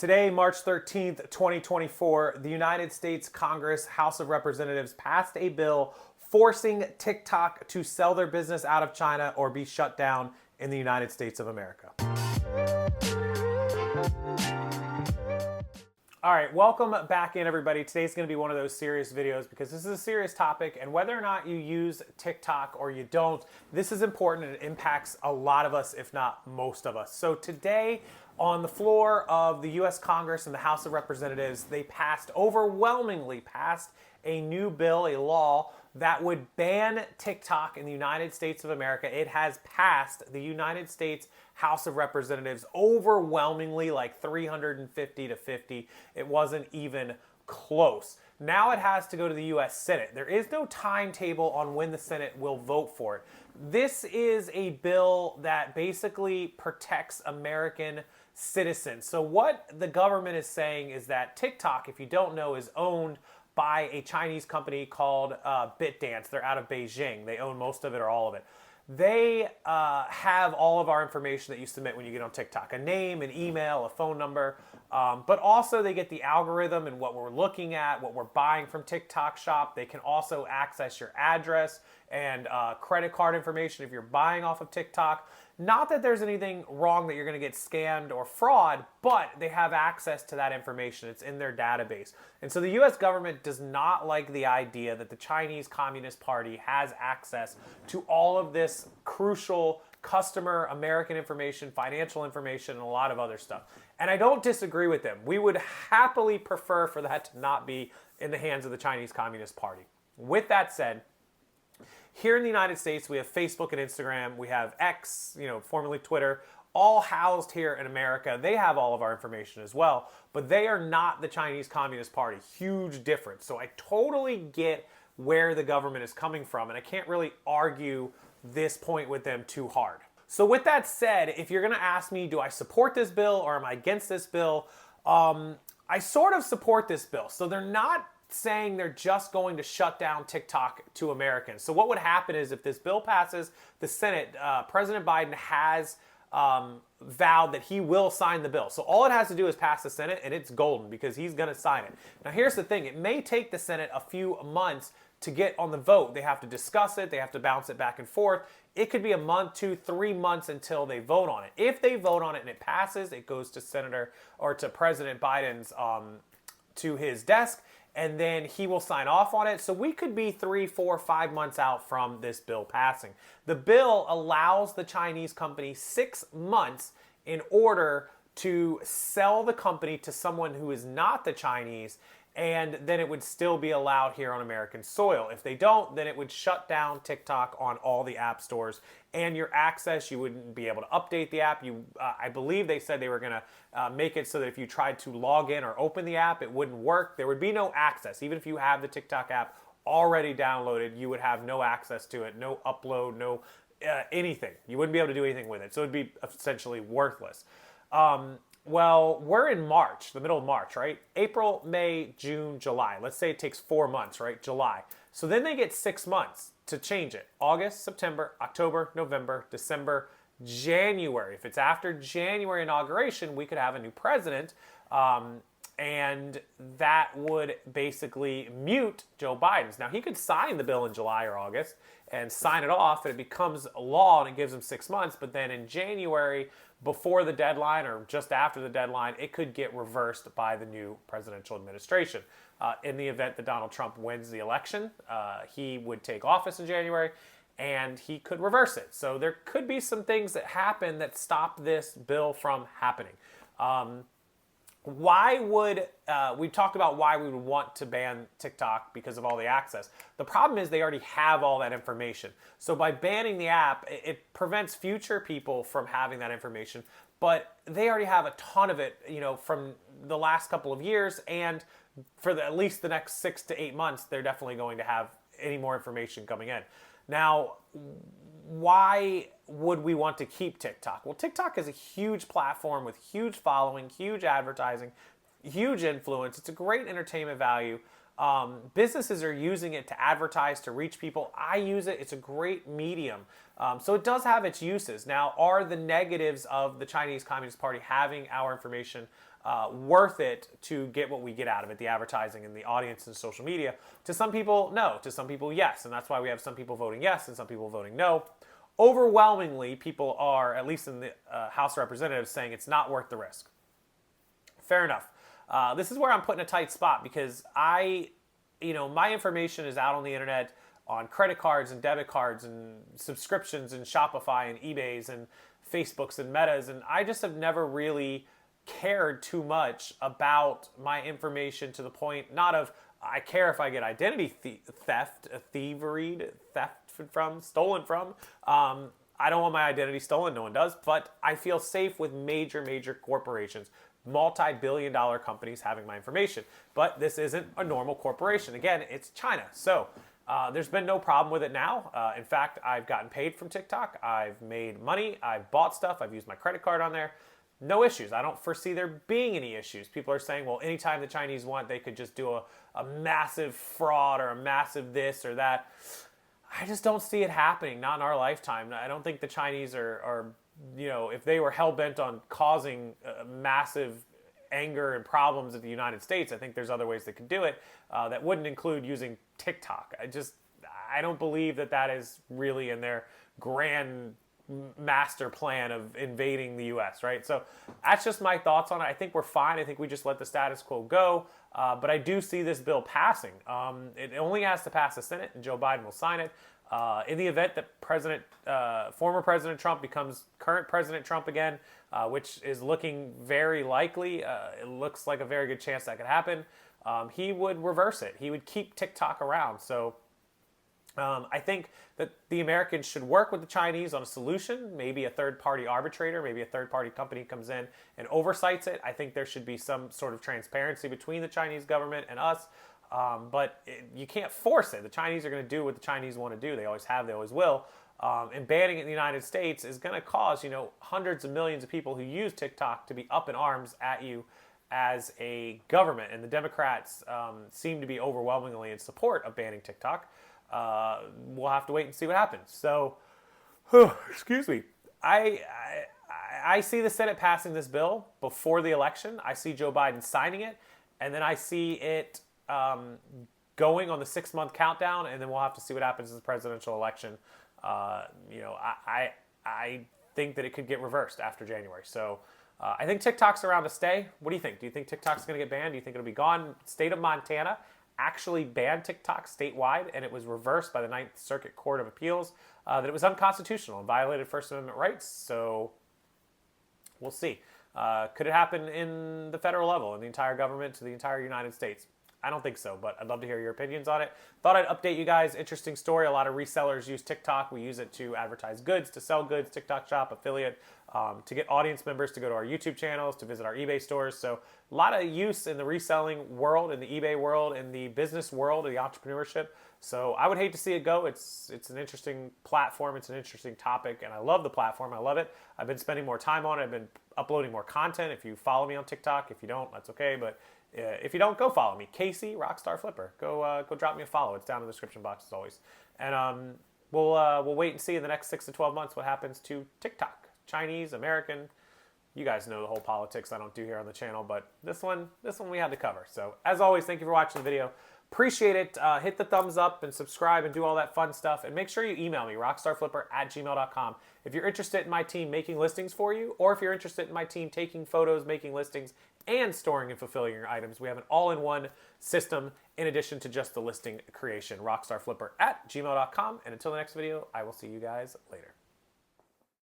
Today, March 13th, 2024, the United States Congress, House of Representatives passed a bill forcing TikTok to sell their business out of China or be shut down in the United States of America. All right, welcome back in, everybody. Today's going to be one of those serious videos because this is a serious topic, and whether or not you use TikTok or you don't, this is important and it impacts a lot of us, if not most of us. So today, on the floor of the U.S. Congress and the House of Representatives, they overwhelmingly passed a new bill, a law, that would ban TikTok in the United States of America. It has passed the United States House of Representatives overwhelmingly, like 350 to 50. It wasn't even close. Now it has to go to the U.S. Senate. There is no timetable on when the Senate will vote for it. This is a bill that basically protects American citizens. So what the government is saying is that TikTok, if you don't know, is owned by a Chinese company called ByteDance. They're out of Beijing. They own most of it or all of it. They have all of our information that you submit when you get on TikTok, a name, an email, a phone number, but also they get the algorithm and what we're looking at, what we're buying from TikTok Shop. They can also access your address and credit card information if you're buying off of TikTok. Not that there's anything wrong that you're going to get scammed or fraud, but they have access to that information. It's in their database. And so the U.S. government does not like the idea that the Chinese Communist Party has access to all of this crucial customer American information, financial information, and a lot of other stuff. And I don't disagree with them. We would happily prefer for that to not be in the hands of the Chinese Communist Party. With that said, here in the United States, we have Facebook and Instagram. We have X, formerly Twitter, all housed here in America. They have all of our information as well, but they are not the Chinese Communist Party. Huge difference. So I totally get where the government is coming from, and I can't really argue this point with them too hard. So with that said, if you're going to ask me, do I support this bill or am I against this bill? I sort of support this bill. So they're not saying they're just going to shut down TikTok to Americans. So what would happen is if this bill passes the Senate, President Biden has vowed that he will sign the bill. So all it has to do is pass the Senate and it's golden because he's going to sign it. Now here's the thing. It may take the Senate a few months to get on the vote. They have to discuss it. They have to bounce it back and forth. It could be a month, 2, 3 months until they vote on it. If they vote on it and it passes, it goes to Senator or to President Biden's to his desk, and then he will sign off on it. So we could be 3, 4, 5 months out from this bill passing. The bill allows the Chinese company 6 months in order to sell the company to someone who is not the Chinese, and then it would still be allowed here on American soil. If they don't, then it would shut down TikTok on all the app stores and your access. You wouldn't be able to update the app. I believe they said they were going to make it so that if you tried to log in or open the app, it wouldn't work. There would be no access. Even if you have the TikTok app already downloaded, you would have no access to it, no upload, no anything. You wouldn't be able to do anything with it. So it would be essentially worthless. Well, we're in March, the middle of March, right? April, May, June, July. Let's say it takes 4 months, right? July. So then they get 6 months to change it. August, September, October, November, December, January. If it's after January inauguration, we could have a new president, and that would basically mute Joe Biden. Now, he could sign the bill in July or August and sign it off, and it becomes a law, and it gives him 6 months. But then in January, before the deadline or just after the deadline, it could get reversed by the new presidential administration. In the event that Donald Trump wins the election, he would take office in January, and he could reverse it. So there could be some things that happen that stop this bill from happening. We've talked about why we would want to ban TikTok because of all the access. The problem is they already have all that information. So by banning the app, it prevents future people from having that information, but they already have a ton of it, from the last couple of years, and for at least the next 6 to 8 months, they're definitely going to have any more information coming in. Now, why would we want to keep TikTok? Well, TikTok is a huge platform with huge following, huge advertising, huge influence. It's a great entertainment value. Businesses are using it to advertise, to reach people. I use it. It's a great medium. So it does have its uses. Now, are the negatives of the Chinese Communist Party having our information worth it to get what we get out of it, the advertising and the audience and social media? To some people, no. To some people, yes. And that's why we have some people voting yes and some people voting no. Overwhelmingly, people are, at least in the House of Representatives, saying it's not worth the risk. Fair enough. This is where I'm put in a tight spot because my information is out on the internet on credit cards and debit cards and subscriptions and Shopify and eBays and Facebooks and Metas, and I just have never really cared too much about my information to the point, not of I care if I get identity theft, stolen from. I don't want my identity stolen, no one does, but I feel safe with major corporations, multi-billion-dollar companies having my information. But this isn't a normal corporation. Again, it's China. So there's been no problem with it now. In fact, I've gotten paid from TikTok. I've made money. I've bought stuff. I've used my credit card on there. No issues. I don't foresee there being any issues. People are saying, well, anytime the Chinese want, they could just do a massive fraud or a massive this or that. I just don't see it happening, not in our lifetime. I don't think the Chinese are if they were hell-bent on causing massive anger and problems in the United States, I think there's other ways they could do it that wouldn't include using TikTok. I don't believe that is really in their grand master plan of invading the U.S., right? So that's just my thoughts on it. I think we're fine. I think we just let the status quo go. But I do see this bill passing. It only has to pass the Senate, and Joe Biden will sign it. In the event that former President Trump becomes current President Trump again, which is looking very likely, it looks like a very good chance that could happen, he would reverse it. He would keep TikTok around. So I think that the Americans should work with the Chinese on a solution, maybe a third-party arbitrator, maybe a third-party company comes in and oversights it. I think there should be some sort of transparency between the Chinese government and us, but you can't force it. The Chinese are going to do what the Chinese want to do. They always have, they always will. And banning it in the United States is going to cause, hundreds of millions of people who use TikTok to be up in arms at you as a government. And the Democrats seem to be overwhelmingly in support of banning TikTok. We'll have to wait and see what happens. So, excuse me. I see the Senate passing this bill before the election. I see Joe Biden signing it, and then I see it going on the 6-month countdown, and then we'll have to see what happens in the presidential election. I think that it could get reversed after January. So I think TikTok's around to stay. What do you think? Do you think TikTok's going to get banned? Do you think it'll be gone? State of Montana actually banned TikTok statewide, and it was reversed by the Ninth Circuit Court of Appeals that it was unconstitutional and violated First Amendment rights. So we'll see. Could it happen in the federal level, in the entire government, to the entire United States? I don't think so, but I'd love to hear your opinions on it. Thought I'd update you guys. Interesting story. A lot of resellers use TikTok. We use it to advertise goods, to sell goods, TikTok Shop, affiliate, to get audience members to go to our YouTube channels, to visit our eBay stores. So a lot of use in the reselling world, in the eBay world, in the business world, in the entrepreneurship. So I would hate to see it go. It's an interesting platform. It's an interesting topic, and I love the platform. I love it. I've been spending more time on it. I've been uploading more content. If you follow me on TikTok, if you don't, that's okay. But if you don't, go follow me. Casey, Rockstarflipper. Go drop me a follow. It's down in the description box as always. And we'll wait and see in the next 6 to 12 months what happens to TikTok. Chinese, American. You guys know the whole politics I don't do here on the channel, but this one we had to cover. So as always, thank you for watching the video. Appreciate it. Hit the thumbs up and subscribe and do all that fun stuff. And make sure you email me, rockstarflipper@gmail.com. If you're interested in my team making listings for you, or if you're interested in my team taking photos, making listings, and storing and fulfilling your items, we have an all-in-one system in addition to just the listing creation, rockstarflipper@gmail.com. And until the next video, I will see you guys later.